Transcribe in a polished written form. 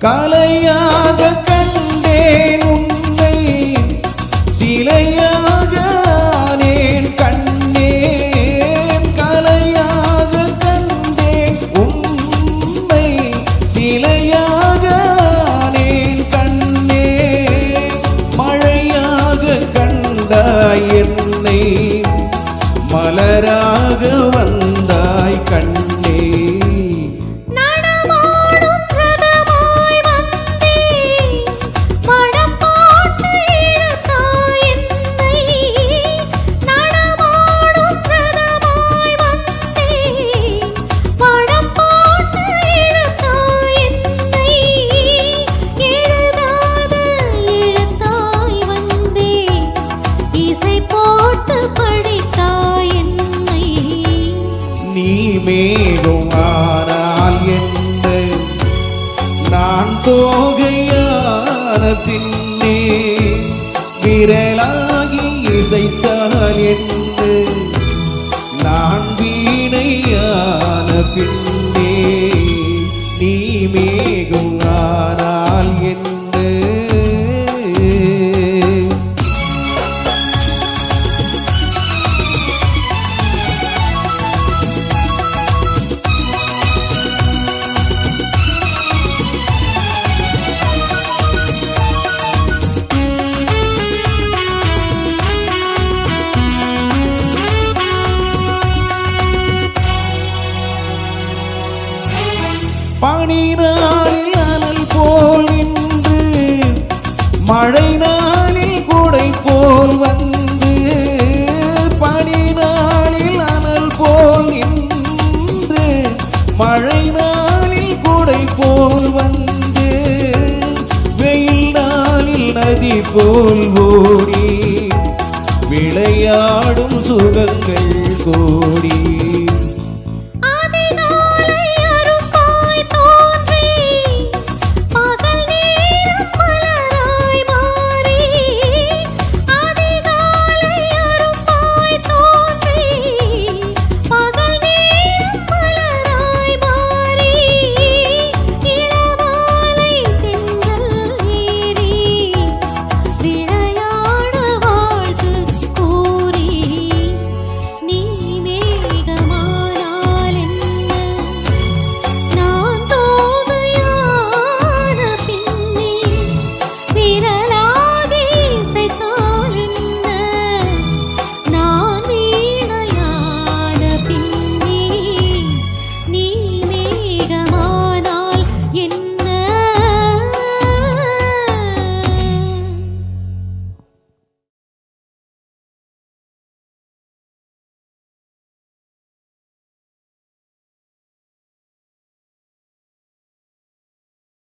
கலையாக கண்டேன் உன்னை சிலையாக ஆனேன் கண்டேன் கலையாக கண்டேன் உன்னை சிலையாக ஆனேன் கண்டேன் மழையாக கண்டாய் என்னை மலராக வந்தாய் கண்ணே மேகம் ஆனால் என்ன நான் தோகையான பின்னே விரலாகி இசைத்தால் என்ன நான் வீணையான பின்னே நீ மேகம் ஆனால் என்ன பனி நாளில் அனல் போல் நின்று மழை நாளில் குடை போல் வந்து பனி நாளில் அனல் போல் நின்று மழை நாளில் குடை போல் வந்து வெயில் நாளில் நதி போல் ஓடி விளையாடும் சுகங்கள் கோடி